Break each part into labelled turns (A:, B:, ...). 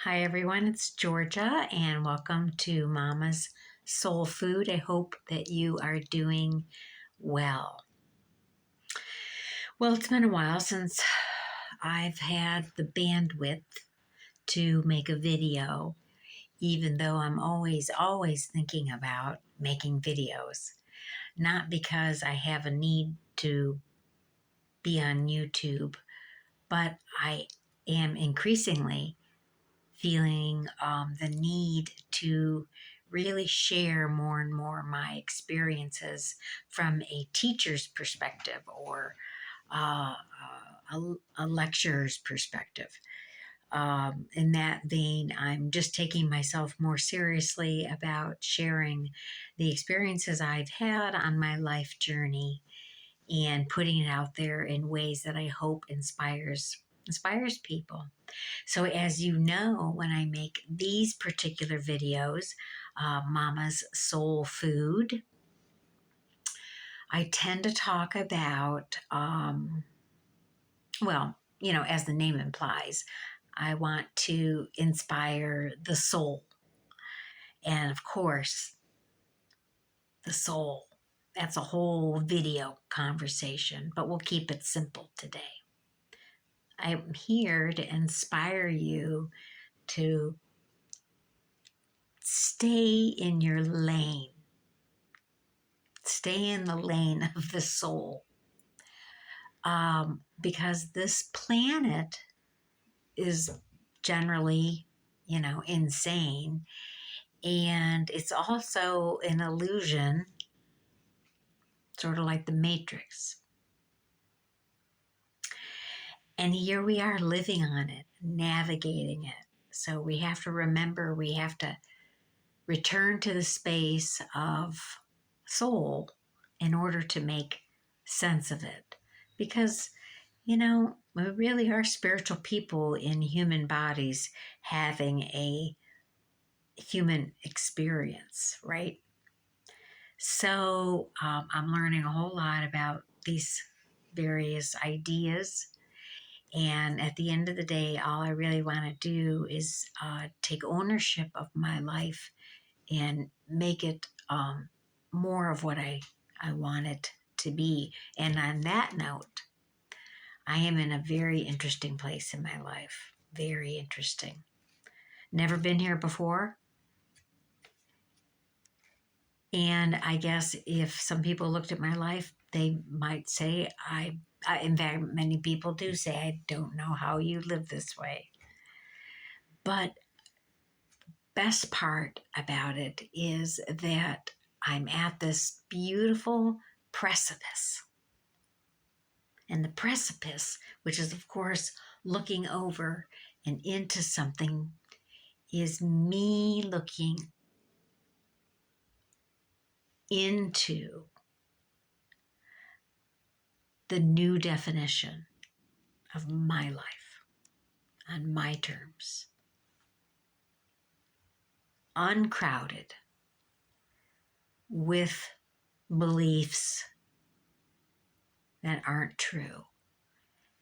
A: Hi everyone, it's Georgia and welcome to Mama's Soul Food. I hope that you are doing well. Well, it's been a while since I've had the bandwidth to make a video, even though I'm always thinking about making videos. Not because I have a need to be on YouTube, but I am increasingly feeling the need to really share more and more my experiences from a teacher's perspective or a lecturer's perspective. In that vein, I'm just taking myself more seriously about sharing the experiences I've had on my life journey and putting it out there in ways that I hope inspires people. So, as you know, when I make these particular videos, Mama's Soul Food, I tend to talk about, as the name implies, I want to inspire the soul. And of course, the soul. That's a whole video conversation, but we'll keep it simple today. I'm here to inspire you to stay in your lane. Stay in the lane of the soul. Because this planet is generally, insane. And it's also an illusion, sort of like the Matrix. And here we are living on it, navigating it. So we have to remember, we have to return to the space of soul in order to make sense of it. Because, we really are spiritual people in human bodies having a human experience, right? So I'm learning a whole lot about these various ideas. And at the end of the day, all I really want to do is take ownership of my life and make it more of what I want it to be. And on that note, I am in a very interesting place in my life. Very interesting. Never been here before. And I guess if some people looked at my life, they might say, in fact, many people do say, I don't know how you live this way. But best part about it is that I'm at this beautiful precipice. And the precipice, which is, of course, looking over and into something, is me looking into the new definition of my life on my terms. Uncrowded with beliefs that aren't true,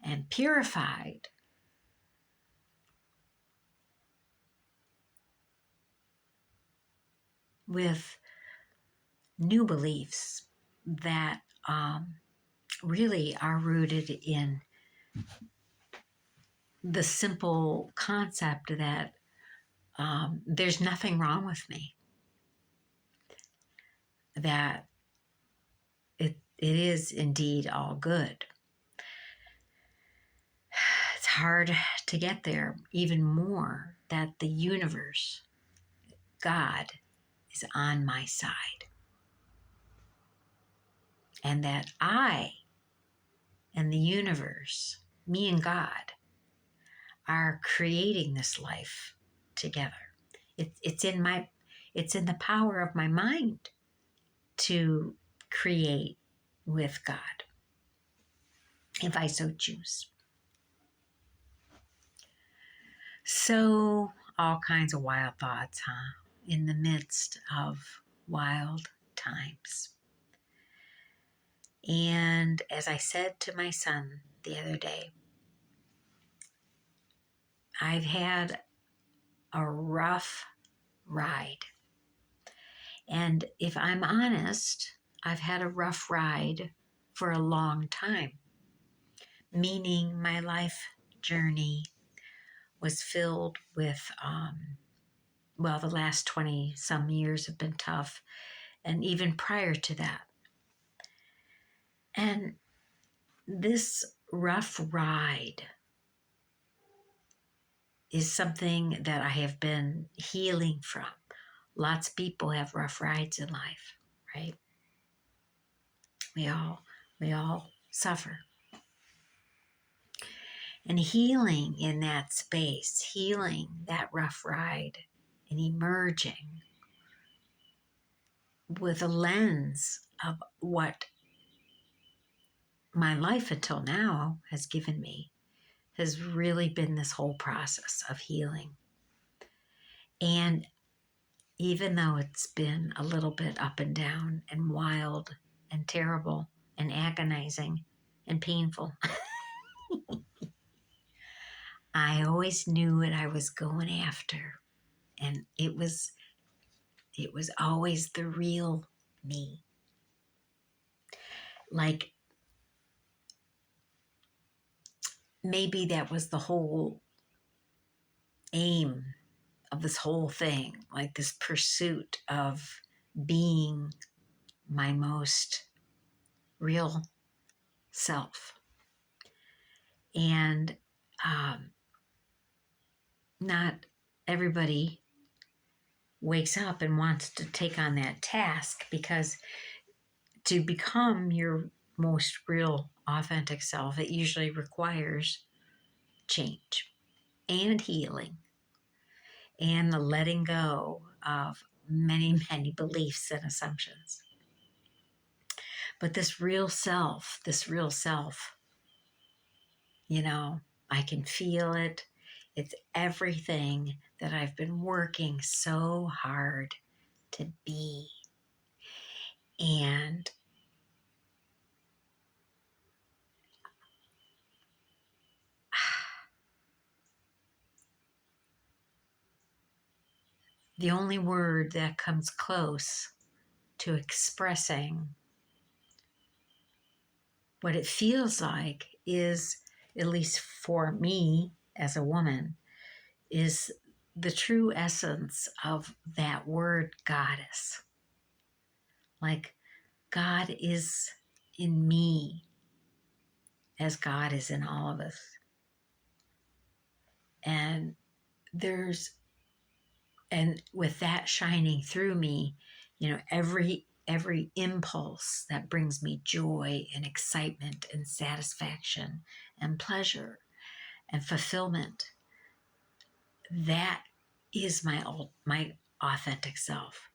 A: and purified with new beliefs that really are rooted in the simple concept that there's nothing wrong with me, that it is indeed all good. It's hard to get there, even more that the universe, God, is on my side. And that I and the universe, me and God, are creating this life together. It's in the power of my mind to create with God, if I so choose. So, all kinds of wild thoughts, huh? In the midst of wild times. And as I said to my son the other day, I've had a rough ride. And if I'm honest, I've had a rough ride for a long time, meaning my life journey was filled with, the last 20 some years have been tough, and even prior to that. And this rough ride is something that I have been healing from. Lots of people have rough rides in life, right? We all suffer. And healing in that space, healing that rough ride, and emerging with a lens of what my life until now has given me, has really been this whole process of healing. And even though it's been a little bit up and down and wild and terrible and agonizing and painful, I always knew what I was going after. And it was always the real me. Like, maybe that was the whole aim of this whole thing, like this pursuit of being my most real self. And not everybody wakes up and wants to take on that task, because to become your most real, authentic self, it usually requires change and healing and the letting go of many, many beliefs and assumptions. But this real self, I can feel it. It's everything that I've been working so hard to be. And the only word that comes close to expressing what it feels like is, at least for me as a woman, is the true essence of that word, goddess. Like, God is in me as God is in all of us. And with that shining through me, every impulse that brings me joy and excitement and satisfaction and pleasure and fulfillment, that is my authentic self.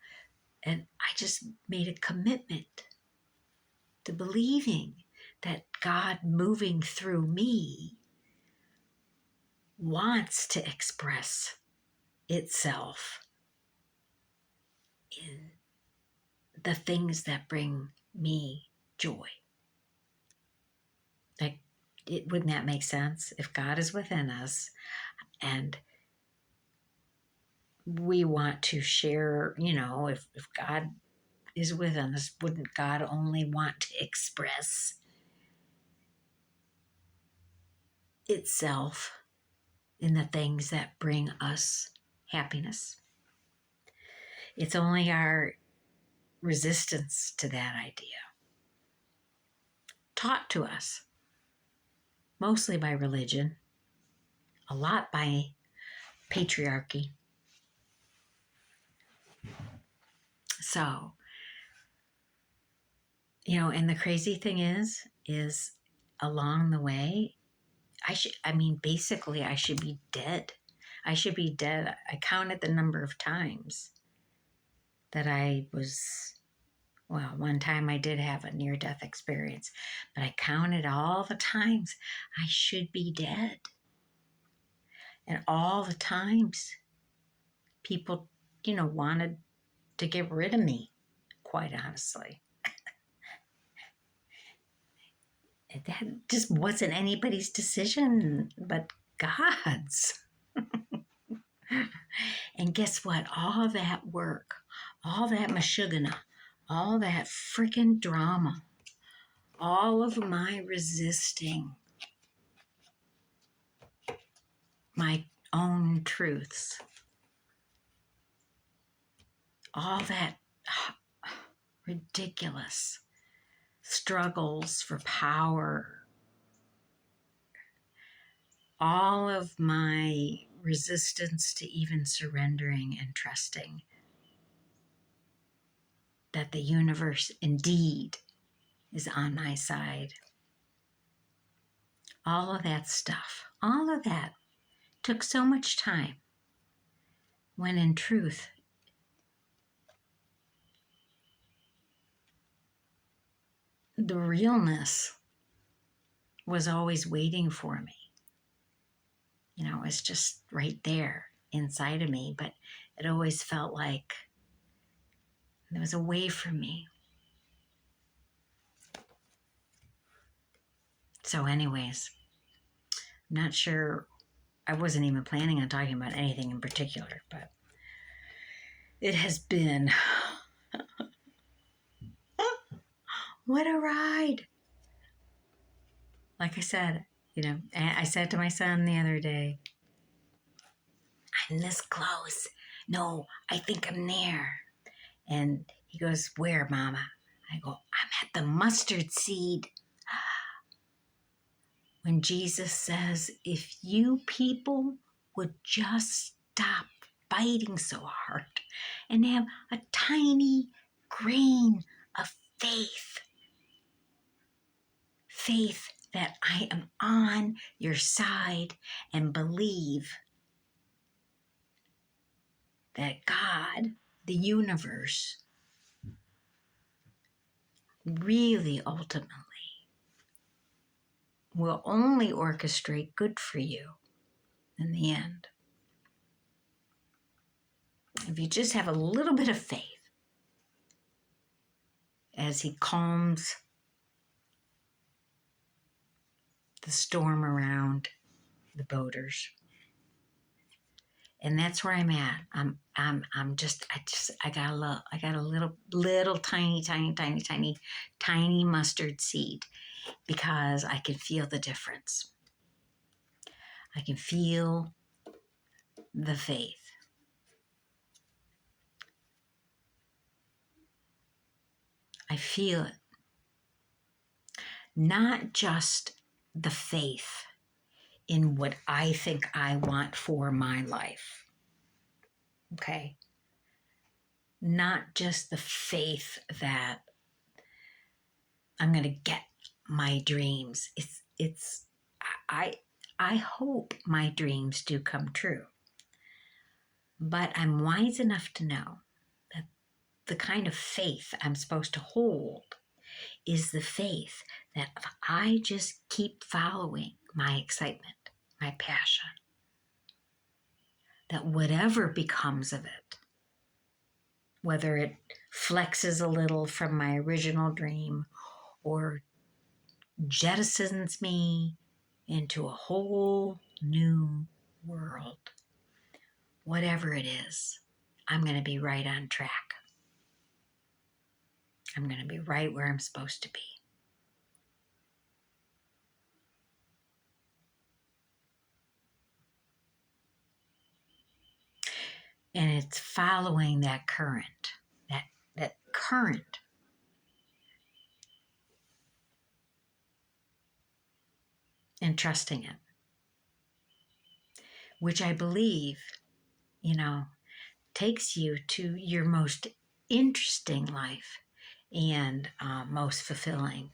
A: And I just made a commitment to believing that God moving through me wants to express itself in the things that bring me joy. Like, wouldn't that make sense? If God is within us and we want to share, if God is within us, wouldn't God only want to express itself in the things that bring us happiness? It's only our resistance to that idea, taught to us mostly by religion, a lot by patriarchy. So, and the crazy thing is along the way, basically I should be dead. I should be dead. I counted the number of times that I was, one time I did have a near-death experience, but I counted all the times I should be dead. And all the times people, wanted to get rid of me, quite honestly. That just wasn't anybody's decision but God's. And guess what? All that work, all that mashugana, all that freaking drama, all of my resisting my own truths, all that ridiculous struggles for power, all of my resistance to even surrendering and trusting that the universe indeed is on my side. All of that stuff, all of that took so much time when in truth, the realness was always waiting for me. You know, it's just right there inside of me, but it always felt like there was a way from me. So anyways, I'm not sure, I wasn't even planning on talking about anything in particular, but it has been, what a ride. Like I said, you know, I said to my son the other day, I'm this close. No, I think I'm there. And he goes, where, Mama? I go, I'm at the mustard seed. When Jesus says, if you people would just stop fighting so hard and have a tiny grain of faith, faith that I am on your side, and believe that God, the universe, really ultimately will only orchestrate good for you in the end. If you just have a little bit of faith as he calms the storm around the boaters. And that's where I'm at. I got a little tiny mustard seed, because I can feel the difference. I can feel the faith. I feel it. Not just the faith in what I think I want for my life. Okay? Not just the faith that I'm going to get my dreams. I hope my dreams do come true. But I'm wise enough to know that the kind of faith I'm supposed to hold is the faith that if I just keep following my excitement, my passion, that whatever becomes of it, whether it flexes a little from my original dream or jettisons me into a whole new world, whatever it is, I'm going to be right on track. I'm going to be right where I'm supposed to be. And it's following that current, that current. And trusting it, which I believe, takes you to your most interesting life and most fulfilling.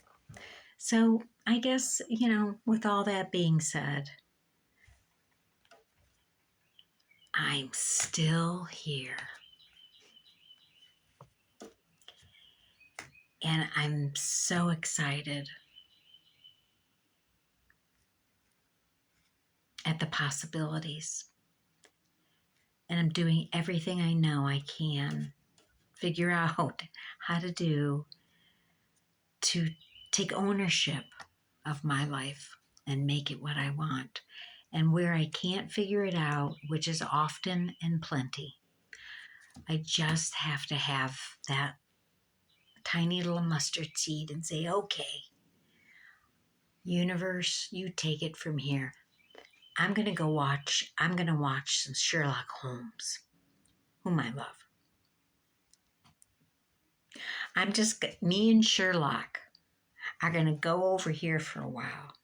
A: So I guess, with all that being said, I'm still here. And I'm so excited at the possibilities. And I'm doing everything I know I can figure out how to do to take ownership of my life and make it what I want. And where I can't figure it out, which is often and plenty, I just have to have that tiny little mustard seed and say, okay, universe, you take it from here. I'm going to watch some Sherlock Holmes, whom I love. Me and Sherlock are going to go over here for a while.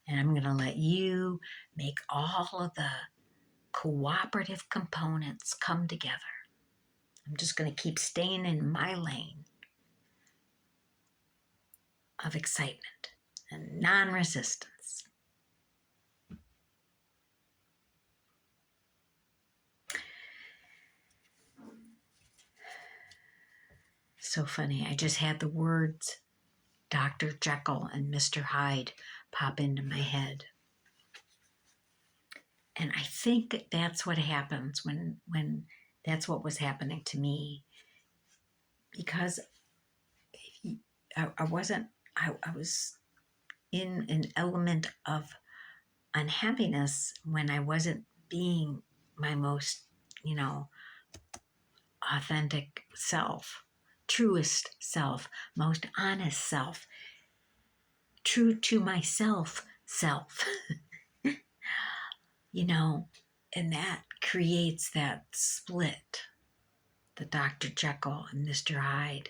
A: And I'm going to let you make all of the cooperative components come together. I'm just going to keep staying in my lane of excitement and non-resistance. So funny. I just had the words Dr. Jekyll and Mr. Hyde pop into my head. And I think that's what happens when that's what was happening to me. Because I was in an element of unhappiness when I wasn't being my most, authentic self, truest self, most honest self, true to myself self. And that creates that split, the Dr. Jekyll and Mr. Hyde,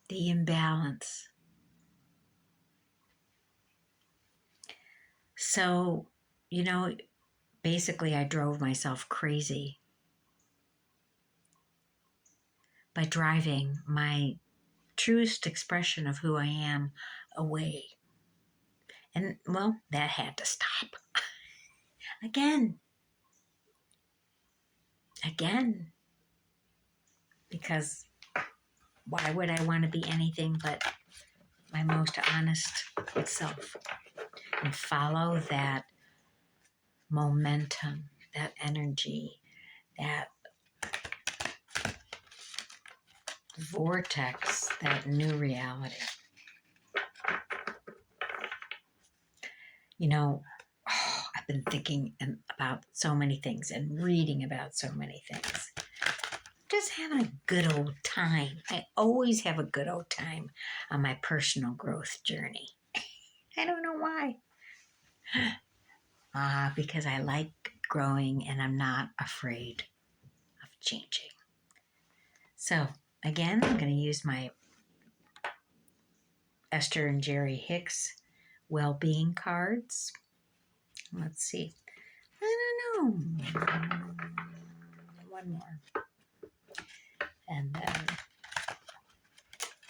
A: the imbalance. So, basically I drove myself crazy by driving my truest expression of who I am away. And well, that had to stop. Again. Because why would I want to be anything but my most honest self and follow that momentum, that energy, that vortex, that new reality? I've been thinking about so many things and reading about so many things. Just having a good old time. I always have a good old time on my personal growth journey. I don't know why. Because I like growing and I'm not afraid of changing. So, again, I'm going to use my Esther and Jerry Hicks wellbeing cards. Let's see. I don't know. One more.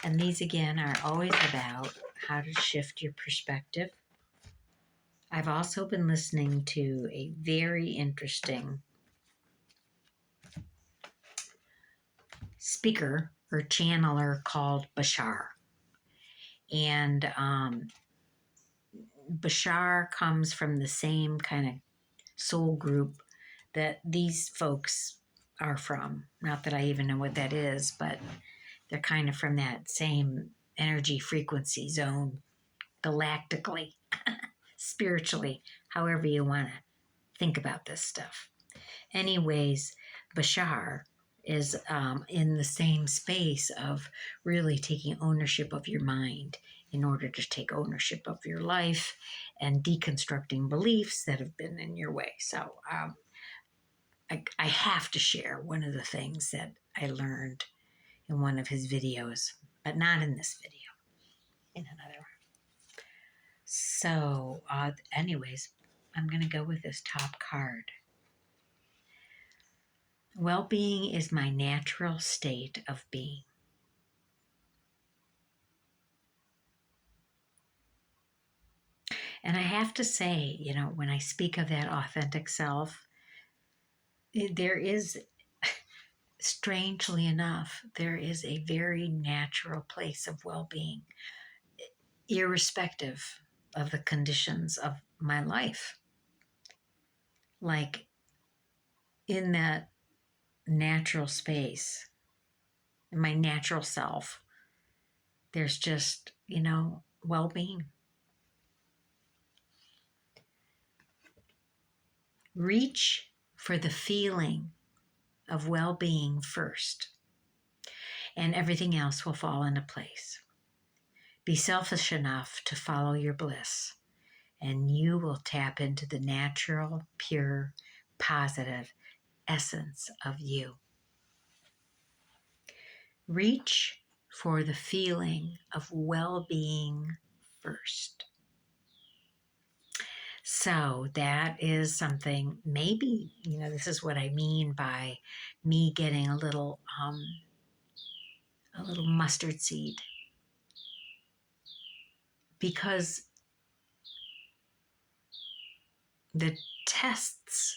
A: And these again are always about how to shift your perspective. I've also been listening to a very interesting speaker or channeler called Bashar. And Bashar comes from the same kind of soul group that these folks are from. Not that I even know what that is, but they're kind of from that same energy frequency zone, galactically, spiritually, however you want to think about this stuff. Anyways, Bashar is in the same space of really taking ownership of your mind in order to take ownership of your life and deconstructing beliefs that have been in your way. So I have to share one of the things that I learned in one of his videos, but not in this video, in another one. So anyways, I'm going to go with this top card. Well-being is my natural state of being. And I have to say, when I speak of that authentic self, there is, strangely enough, there is a very natural place of well-being, irrespective of the conditions of my life. Like in that natural space, my natural self, there's just, well-being. Reach for the feeling of well-being first, and everything else will fall into place. Be selfish enough to follow your bliss, and you will tap into the natural, pure, positive essence of you. Reach for the feeling of well-being first. So that is something, maybe, this is what I mean by me getting a little mustard seed. Because the tests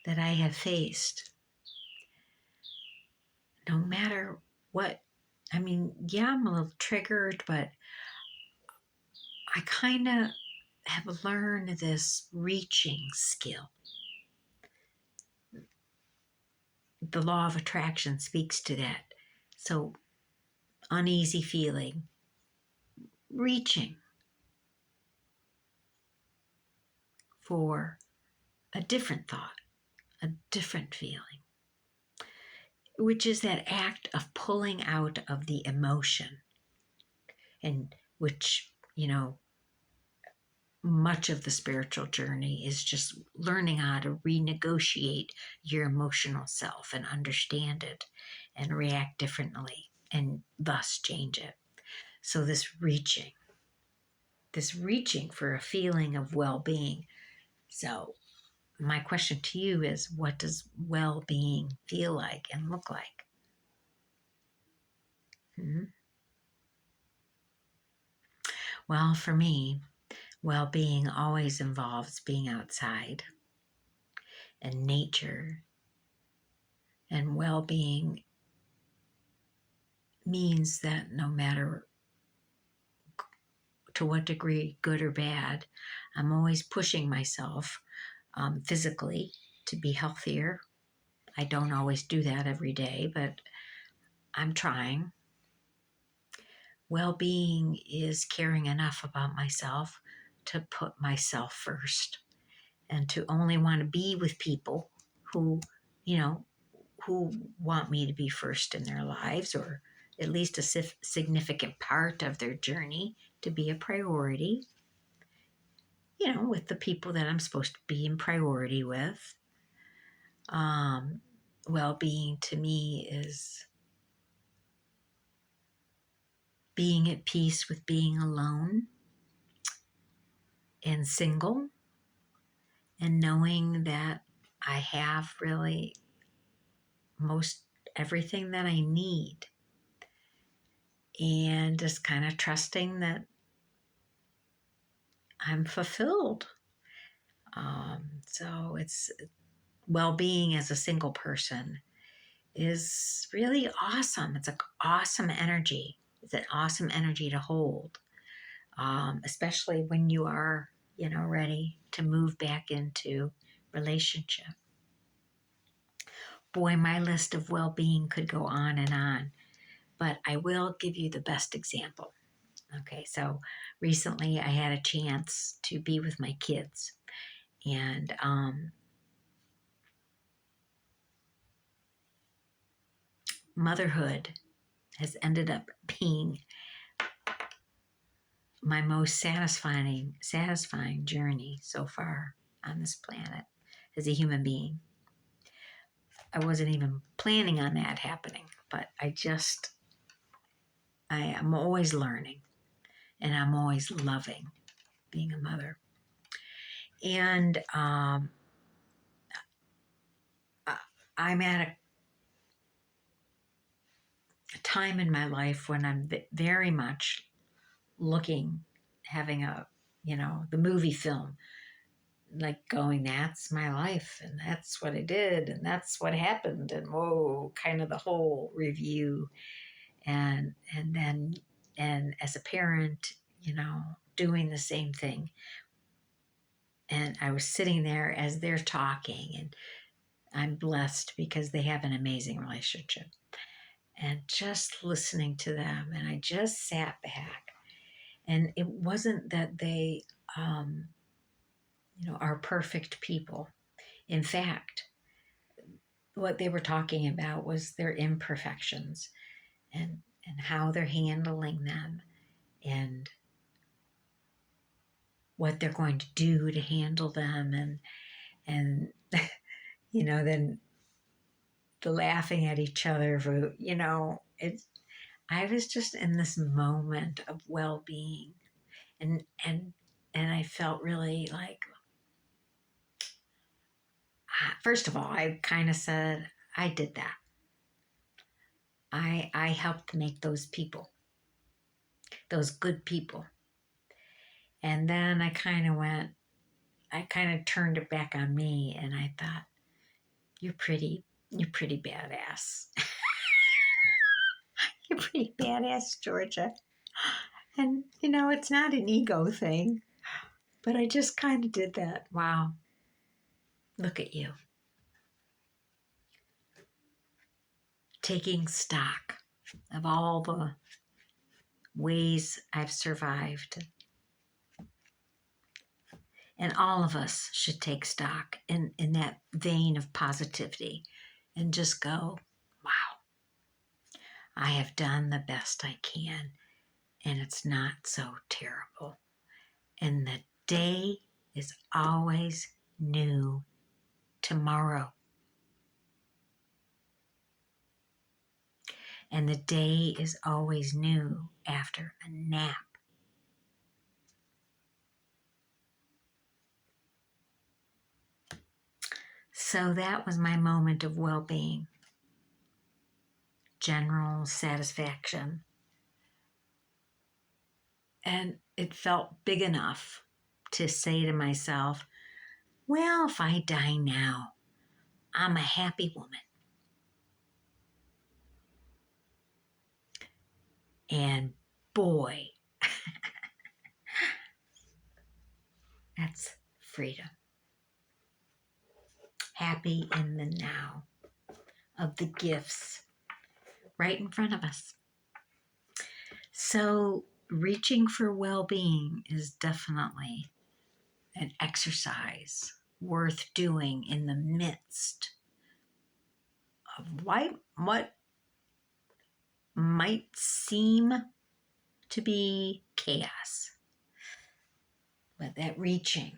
A: that I have faced, no matter what, I'm a little triggered, but I kind of have learned this reaching skill. The law of attraction speaks to that. So, uneasy feeling, reaching for a different thought, a different feeling, which is that act of pulling out of the emotion, and which, much of the spiritual journey is just learning how to renegotiate your emotional self and understand it and react differently and thus change it. So this reaching for a feeling of well-being. So my question to you is, what does well-being feel like and look like? Well, for me, well-being always involves being outside and nature. And well-being means that no matter to what degree, good or bad, I'm always pushing myself physically to be healthier. I don't always do that every day, but I'm trying. Well-being is caring enough about myself to put myself first and to only want to be with people who, who want me to be first in their lives, or at least a significant part of their journey to be a priority, with the people that I'm supposed to be in priority with. Well-being to me is being at peace with being alone and single, and knowing that I have really most everything that I need, and just kind of trusting that I'm fulfilled. So it's well-being as a single person is really awesome. It's an awesome energy. It's an awesome energy to hold, especially when you are, ready to move back into relationship. Boy, my list of well-being could go on, but I will give you the best example. Okay, so recently I had a chance to be with my kids, and motherhood has ended up being my most satisfying journey so far on this planet as a human being. I wasn't even planning on that happening, but I am always learning, and I'm always loving being a mother. And I'm at a time in my life when I'm very much having the movie film, like going, that's my life, and that's what I did, and that's what happened, and whoa, kind of the whole review. And then as a parent, doing the same thing. And I was sitting there as they're talking, and I'm blessed because they have an amazing relationship, and just listening to them. And I just sat back, and it wasn't that they are perfect people. In fact, what they were talking about was their imperfections and how they're handling them and what they're going to do to handle them and then the laughing at each other for it's I was just in this moment of well-being and I felt really like first of all I kind of said I did that. I helped make those people, those good people. And then I kind of turned it back on me and I thought, you're pretty badass. You're pretty badass, Georgia. And, it's not an ego thing, but I just kind of did that. Wow. Look at you. Taking stock of all the ways I've survived. And all of us should take stock in that vein of positivity and just go, wow, I have done the best I can, and it's not so terrible. And the day is always new tomorrow. And the day is always new after a nap. So that was my moment of well-being, general satisfaction. And it felt big enough to say to myself, well, if I die now, I'm a happy woman. And boy, that's freedom. Happy in the now of the gifts right in front of us. So reaching for well-being is definitely an exercise worth doing in the midst of what might seem to be chaos. But that reaching,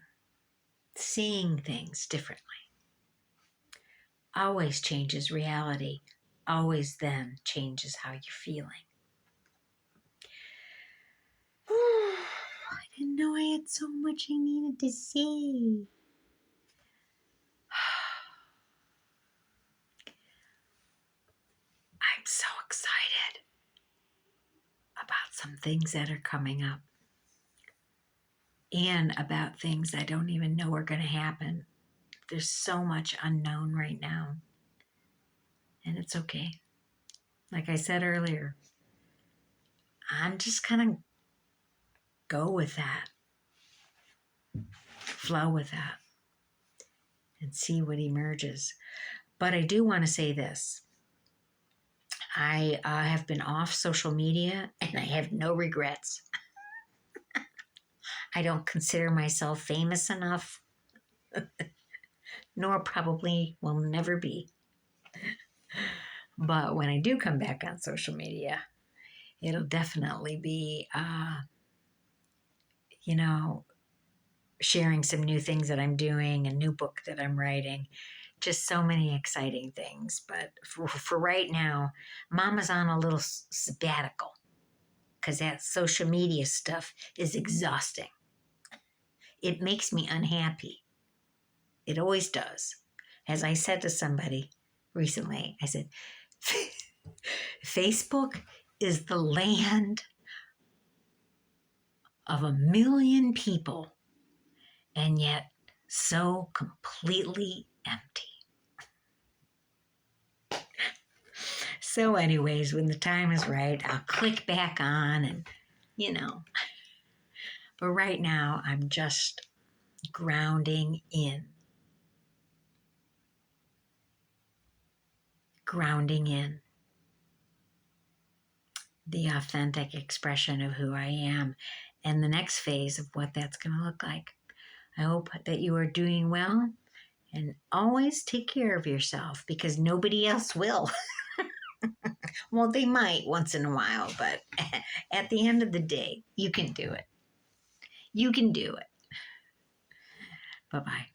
A: seeing things differently, always changes reality, always then changes how you're feeling. I didn't know I had so much I needed to say. I'm so excited about some things that are coming up and about things I don't even know are going to happen. There's so much unknown right now, and it's okay. Like I said earlier, I'm just going to go with that, flow with that, and see what emerges. But I do want to say this. I have been off social media and I have no regrets. I don't consider myself famous enough, nor probably will never be. But when I do come back on social media, it'll definitely be, sharing some new things that I'm doing, a new book that I'm writing, just so many exciting things. But for right now, Mama's on a little sabbatical because that social media stuff is exhausting. It makes me unhappy. It always does. As I said to somebody recently, I said, Facebook is the land of 1 million people and yet so completely empty. So anyways, when the time is right, I'll click back on and, But right now, I'm just grounding in. Grounding in the authentic expression of who I am and the next phase of what that's going to look like. I hope that you are doing well, and always take care of yourself because nobody else will. Well, they might once in a while, but at the end of the day, you can do it. You can do it. Bye bye.